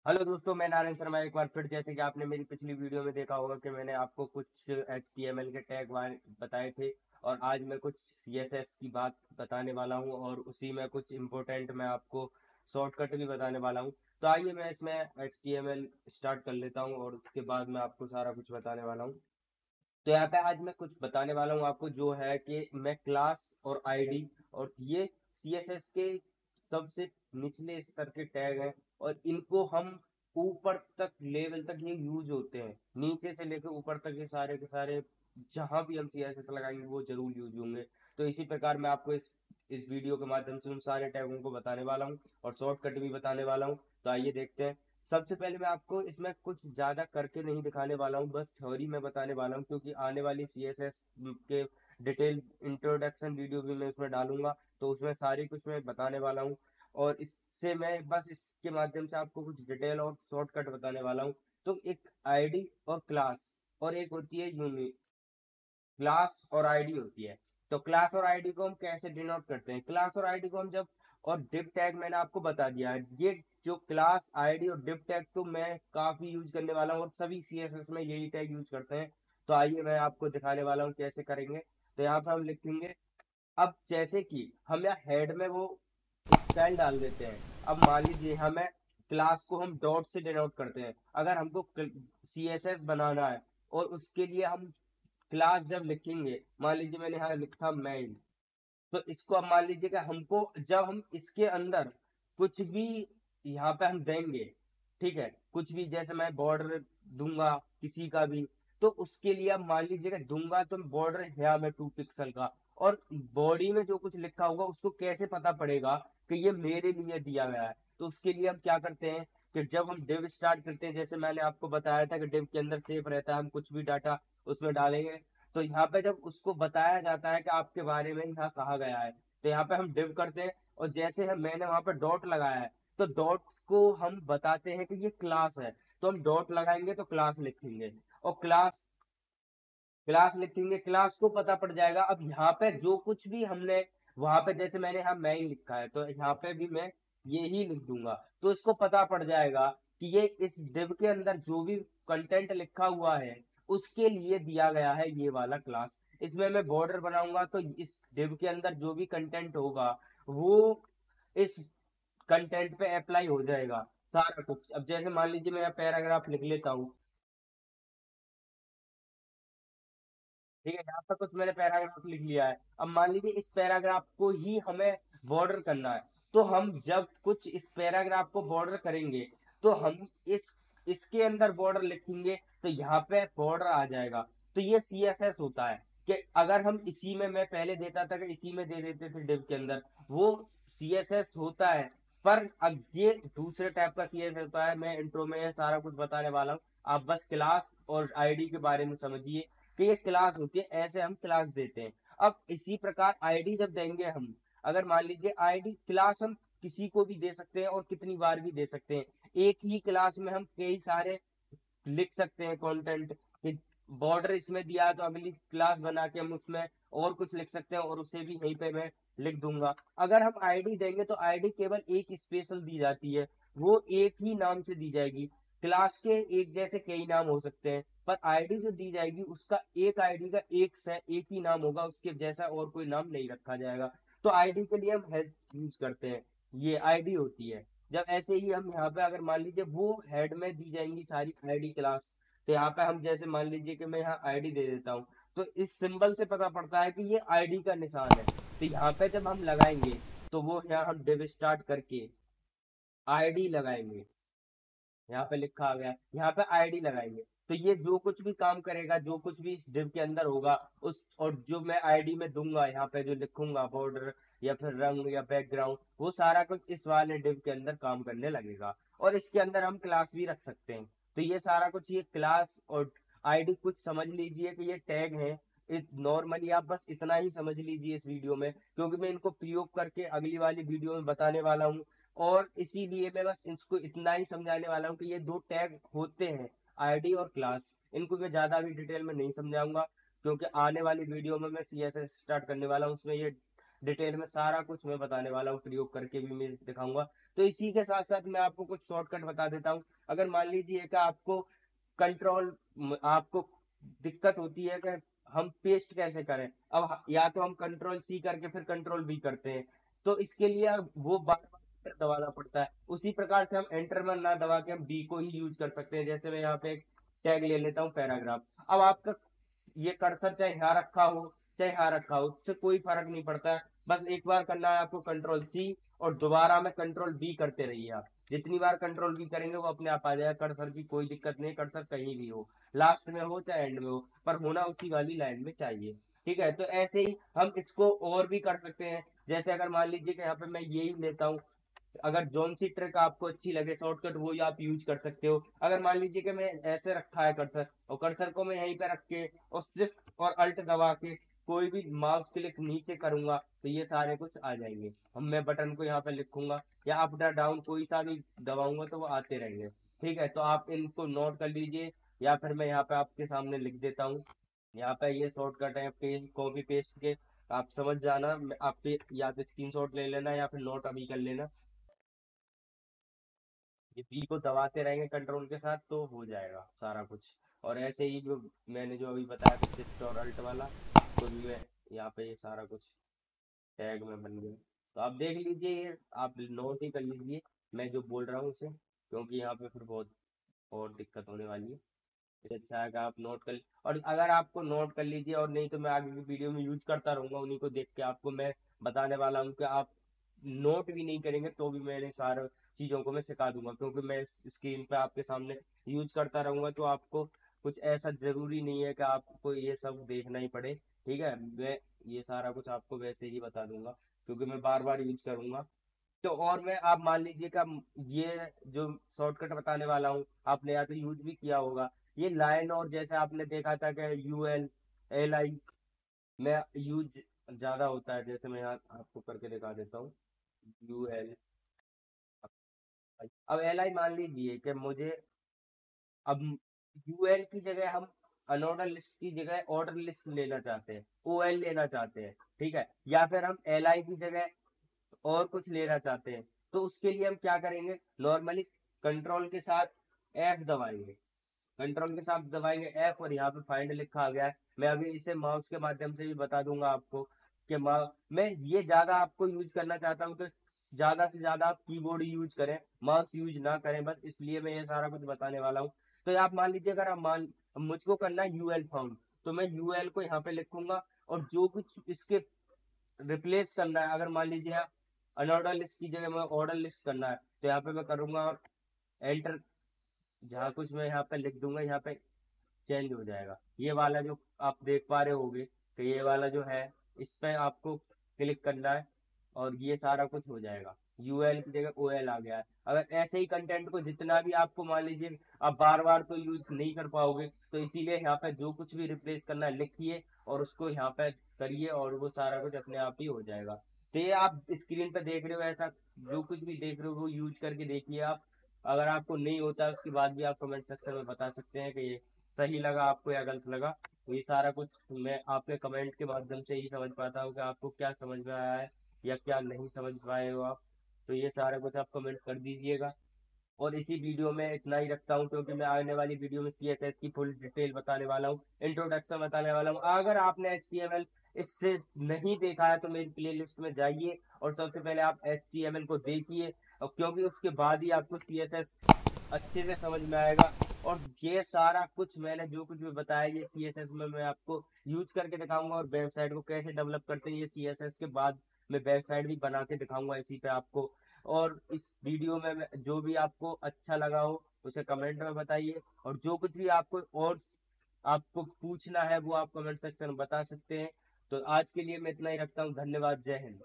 Hello दोस्तों, मैं नारायण शर्मा एक बार फिर। जैसे कि आपने मेरी पिछली वीडियो में देखा होगा कि मैंने आपको कुछ HTML के टैग बताए थे, और आज मैं कुछ CSS की बात बताने वाला हूं, और उसी में कुछ इम्पोर्टेंट मैं आपको शॉर्टकट भी बताने वाला हूं। तो आइए मैं इसमें HTML स्टार्ट कर लेता हूं, और उसके बाद मैं आपको सारा कुछ बताने वाला हूं। तो यहाँ पे आज मैं कुछ बताने वाला हूँ आपको, जो है कि मैं क्लास और आईडी, और ये CSS के सबसे निचले स्तर के टैग हैं, और इनको हम ऊपर तक लेवल तक ये यूज होते हैं। नीचे से लेकर ऊपर तक ये सारे के सारे जहां भी हम CSS लगाएंगे वो जरूर यूज होंगे। तो इसी प्रकार मैं आपको इस वीडियो के माध्यम से उन सारे टैगों को बताने वाला हूँ, और शॉर्टकट भी बताने वाला हूँ। तो आइए देखते हैं। सबसे पहले मैं आपको इसमें कुछ ज्यादा करके नहीं दिखाने वाला हूँ, बस थ्योरी में बताने वाला हूँ, क्योंकि आने वाली CSS के डिटेल इंट्रोडक्शन वीडियो भी मैं इसमें डालूंगा, तो उसमें सारी कुछ मैं बताने वाला हूँ। और इससे मैं बस इसके माध्यम से आपको कुछ डिटेल और शॉर्टकट बताने वाला हूँ। तो एक आईडी और क्लास, और एक होती है यूनिक। क्लास और आईडी होती है। तो क्लास और आईडी को हम कैसे डिनोट करते हैं? क्लास और आईडी को हम जब, और डिव टैग मैंने आपको बता दिया है। ये जो क्लास, आईडी और डिव टैग तो मैं काफी यूज करने वाला हूँ, और सभी CSS में यही टैग यूज करते हैं। तो आइए मैं आपको दिखाने वाला हूँ कैसे करेंगे। तो यहाँ पर हम लिखेंगे, अब जैसे कि हम यहाँ हेड में वो स्टाइल डाल देते हैं। अब मान लीजिए हमें क्लास को हम डॉट से डिनोट करते हैं। अगर हमको CSS बनाना है, और उसके लिए हम क्लास जब लिखेंगे, मान लीजिए मैंने यहाँ लिखा मेन, तो इसको अब मान लीजिए कि हमको जब हम इसके अंदर कुछ भी यहाँ पे हम देंगे, ठीक है, कुछ भी जैसे मैं बॉर्डर दूंगा किसी का भी, तो उसके लिए अब मान लीजिए कि दूंगा तो बॉर्डर यहाँ में 2 पिक्सल का, और बॉडी में जो कुछ लिखा होगा उसको कैसे पता पड़ेगा कि ये मेरे लिए दिया गया है? तो उसके लिए हम क्या करते हैं कि जब हम डिव स्टार्ट करते हैं, जैसे मैंने आपको बताया था कि डिव के अंदर सेव रहता है, हम कुछ भी डाटा उसमें डालेंगे, तो यहाँ पे जब उसको बताया जाता है कि आपके बारे में यहाँ कहा गया है, तो यहाँ पे हम डिव करते हैं। और जैसे हम मैंने वहां पे डॉट लगाया है, तो डॉट को हम बताते हैं कि ये क्लास है, तो हम डॉट लगाएंगे तो क्लास लिखेंगे, और क्लास क्लास लिखेंगे, क्लास को पता पड़ जाएगा। अब यहाँ पे जो कुछ भी हमने वहां पे, जैसे मैंने यहाँ मैन लिखा है, तो यहाँ पे भी मैं ये ही लिख दूंगा, तो इसको पता पड़ जाएगा कि ये इस डिव के अंदर जो भी कंटेंट लिखा हुआ है उसके लिए दिया गया है ये वाला क्लास। इसमें मैं बॉर्डर बनाऊंगा, तो इस डिव के अंदर जो भी कंटेंट होगा वो इस कंटेंट पे अप्लाई हो जाएगा सारा कुछ। अब जैसे मान लीजिए मैं यहाँ पैराग्राफ लिख लेता हूँ, ठीक है, यहाँ पर कुछ मैंने पैराग्राफ लिख लिया है। अब मान लीजिए इस पैराग्राफ को ही हमें बॉर्डर करना है, तो हम जब कुछ इस पैराग्राफ को बॉर्डर करेंगे, तो हम इस इसके अंदर बॉर्डर लिखेंगे, तो यहाँ पे बॉर्डर आ जाएगा। तो ये CSS होता है कि अगर हम इसी में, मैं पहले देता था कि इसी में दे देते थे डिव के अंदर, वो CSS होता है। पर अब ये दूसरे टाइप का CSS होता है, मैं इंट्रो में सारा कुछ बताने वाला हूँ। आप बस क्लास और आईडी के बारे में समझिए कि ये क्लास होती है, ऐसे हम क्लास देते हैं। अब इसी प्रकार आईडी जब देंगे हम, अगर मान लीजिए आईडी क्लास हम किसी को भी दे सकते हैं और कितनी बार भी दे सकते हैं। एक ही क्लास में हम कई सारे लिख सकते हैं कंटेंट, कि बॉर्डर इसमें दिया है तो अगली क्लास बना के हम उसमें और कुछ लिख सकते हैं, और उसे भी यहीं पे मैं लिख दूंगा। अगर हम आईडी देंगे तो आईडी केवल एक स्पेशल दी जाती है, वो एक ही नाम से दी जाएगी। क्लास के एक जैसे कई नाम हो सकते हैं, पर आईडी जो दी जाएगी उसका एक आईडी का एक से एक ही नाम होगा, उसके जैसा और कोई नाम नहीं रखा जाएगा। तो आईडी के लिए हम हैश यूज करते हैं, ये आईडी होती है। जब ऐसे ही हम यहाँ पे अगर मान लीजिए वो हेड में दी जाएंगी सारी आईडी क्लास, तो यहाँ पे हम जैसे मान लीजिए कि मैं यहाँ आईडी दे देता हूँ, तो इस सिंबल से पता पड़ता है कि ये आईडी का निशान है। तो यहाँ पे जब हम लगाएंगे, तो वो यहाँ हम डिव स्टार्ट करके आईडी लगाएंगे, यहाँ पे लिखा आ गया, यहाँ पे आईडी लगाएंगे, तो ये जो कुछ भी काम करेगा, जो कुछ भी इस डिव के अंदर होगा उस, और जो मैं आईडी में दूंगा यहाँ पे जो लिखूंगा बॉर्डर या फिर रंग या बैकग्राउंड, वो सारा कुछ इस वाले डिव के अंदर काम करने लगेगा। और इसके अंदर हम क्लास भी रख सकते हैं। तो ये सारा कुछ, ये क्लास और आईडी कुछ समझ लीजिए कि ये टैग है। नॉर्मली आप बस इतना ही समझ लीजिए इस वीडियो में, क्योंकि मैं इनको प्रयोग करके अगली वाली वीडियो में बताने वाला हूँ। और इसीलिए मैं बस इसको इतना ही समझाने वाला हूँ कि ये दो टैग होते हैं, आईडी और क्लास। इनको मैं ज्यादा भी डिटेल में नहीं समझाऊंगा, क्योंकि आने वाली वीडियो में मैं CSS स्टार्ट करने वाला हूँ, उसमें ये डिटेल में सारा कुछ मैं बताने वाला हूँ, प्रयोग करके भी मैं दिखाऊंगा। तो इसी के साथ साथ मैं आपको कुछ शॉर्टकट बता देता हूँ। अगर मान लीजिए कि आपको कंट्रोल आपको दिक्कत होती है कि हम पेस्ट कैसे करें, अब या तो हम कंट्रोल सी करके फिर कंट्रोल बी करते हैं, तो इसके लिए वो बार बार एंटर दबाना पड़ता है। उसी प्रकार से हम एंटर में ना दबा के हम बी को ही यूज कर सकते हैं। जैसे मैं यहाँ पे एक टैग ले लेता हूँ पैराग्राफ। अब आपका ये कर्सर चाहे यहाँ रखा हो चाहे यहाँ रखा हो, उससे कोई फर्क नहीं पड़ता है। बस एक बार करना है आपको कंट्रोल सी और दोबारा में कंट्रोल बी करते रहिए। आप जितनी बार कंट्रोल बी करेंगे वो अपने आप आ जाएगा। कर्सर की कोई दिक्कत नहीं, कर्सर कहीं भी हो, लास्ट में हो चाहे एंड में हो, पर होना उसी वाली लाइन में चाहिए। ठीक है, तो ऐसे ही हम इसको और भी कर सकते हैं। जैसे अगर मान लीजिए कि यहाँ पे मैं यही लेता हूँ, अगर जोन सी ट्रिक आपको अच्छी लगे शॉर्टकट वो ही आप यूज कर सकते हो। अगर मान लीजिए कि मैं ऐसे रखा है कर्सर और कर्सर को मैं यहीं पे रख के और शिफ्ट और अल्ट दबा के कोई भी माउस क्लिक नीचे करूंगा तो ये सारे कुछ आ जाएंगे। हम मैं बटन को यहाँ पे लिखूंगा या अप डाउन कोई सा भी दबाऊंगा तो वो आते रहेंगे। ठीक है, तो आप इनको नोट कर लीजिए या फिर मैं यहाँ पे आपके सामने लिख देता हूँ। यहाँ पे ये शॉर्टकट है, पेज कॉपी पेस्ट के आप समझ जाना। आप या तो स्क्रीनशॉट ले लेना या फिर नोट अभी कर लेना। ये बी को दबाते रहेंगे कंट्रोल के साथ तो हो जाएगा सारा कुछ। और ऐसे ही जो मैंने जो अभी बताया था शिफ्ट और अल्ट वाला, तो भी मैं यहाँ पे ये सारा कुछ टैग में बन गया। तो आप देख लीजिए, ये आप नोट ही कर लीजिए मैं जो बोल रहा हूँ उसे, क्योंकि यहाँ पे फिर बहुत और दिक्कत होने वाली है। इससे अच्छा है कि आप नोट कर। और अगर आपको नोट कर लीजिए और नहीं तो मैं आगे की वीडियो में यूज करता रहूंगा, उन्हीं को देख के आपको मैं बताने वाला हूँ कि आप नोट भी नहीं करेंगे तो भी मैंने सारे चीजों को मैं सिखा दूंगा, क्योंकि मैं स्क्रीन पे आपके सामने यूज करता रहूंगा। तो आपको कुछ ऐसा जरूरी नहीं है कि आपको ये सब देखना ही पड़े। ठीक है, मैं ये सारा कुछ आपको वैसे ही बता दूंगा क्योंकि मैं बार बार यूज करूंगा। तो और मैं आप मान लीजिए कि ये जो शॉर्टकट बताने वाला हूँ आपने या तो यूज भी किया होगा। ये लाइन और जैसे आपने देखा था कि UL LI में यूज ज्यादा होता है। जैसे मैं यहाँ आपको करके दिखा देता हूँ। UL, अब LI मान लीजिए कि मुझे अब UL की जगह हम अनऑर्डर लिस्ट की जगह ऑर्डर लिस्ट लेना चाहते हैं, OL लेना चाहते हैं। ठीक है, या फिर हम LI की जगह और कुछ लेना चाहते हैं। तो उसके लिए हम क्या करेंगे, नॉर्मली कंट्रोल के साथ F दबाएंगे। कंट्रोल के साथ दबाएंगे F और यहाँ पे फाइंड लिखा आ गया है। मैं अभी इसे माउस के माध्यम से भी बता दूंगा आपको कि मैं ये ज्यादा आपको यूज करना चाहता हूँ तो ज्यादा से ज्यादा आप कीबोर्ड यूज करें, माउस यूज ना करें, बस इसलिए मैं ये सारा कुछ बताने वाला हूँ। तो आप मान लीजिए अगर आप मान मुझको करना है UL फाउंड, तो मैं UL को यहाँ पे लिखूंगा और जो कुछ इसके रिप्लेस करना है, अगर मान लीजिए अनऑर्डर लिस्ट की जगह मैं ऑर्डर लिस्ट करना है तो यहाँ पे मैं करूंगा एंटर। जहाँ कुछ मैं यहाँ पे लिख दूंगा यहाँ पे चेंज हो जाएगा। ये वाला जो आप देख पा रहे होगे तो ये वाला जो है इस पे आपको क्लिक करना है और ये सारा कुछ हो जाएगा। UL की जगह OL आ गया है। अगर ऐसे ही कंटेंट को जितना भी आपको मान लीजिए आप बार बार तो यूज नहीं कर पाओगे, तो इसीलिए यहाँ पे जो कुछ भी रिप्लेस करना है लिखिए और उसको यहाँ पे करिए और वो सारा कुछ अपने आप ही हो जाएगा। तो ये आप स्क्रीन पे देख रहे हो, ऐसा जो कुछ भी देख रहे हो वो यूज करके देखिए आप। अगर आपको नहीं होता उसके बाद भी आप कमेंट सेक्शन में बता सकते हैं कि ये सही लगा आपको या गलत लगा। तो ये सारा कुछ मैं आपके कमेंट के माध्यम से ही समझ पाता हूँ कि आपको क्या समझ में आया है या क्या नहीं समझ पाए हो आप। तो ये सारा कुछ आप कमेंट कर दीजिएगा। और इसी वीडियो में इतना ही रखता हूँ क्योंकि मैं आने वाली वीडियो में CSS की फुल डिटेल बताने वाला हूँ, इंट्रोडक्शन बताने वाला हूँ। अगर आपने HTML इससे नहीं देखा है तो मेरी प्लेलिस्ट में जाइए और सबसे पहले आप HTML को देखिए, और क्योंकि उसके बाद ही आपको CSS अच्छे से समझ में आएगा। और ये सारा कुछ मैंने जो कुछ भी बताया ये CSS में मैं आपको यूज करके दिखाऊंगा और वेबसाइट को कैसे डेवलप करते हैं ये CSS के बाद मैं वेबसाइट भी बना के दिखाऊंगा इसी पे आपको। और इस वीडियो में जो भी आपको अच्छा लगा हो उसे कमेंट में बताइए, और जो कुछ भी आपको और आपको पूछना है वो आप कमेंट सेक्शन में बता सकते हैं। तो आज के लिए मैं इतना ही रखता हूँ। धन्यवाद, जय हिंद।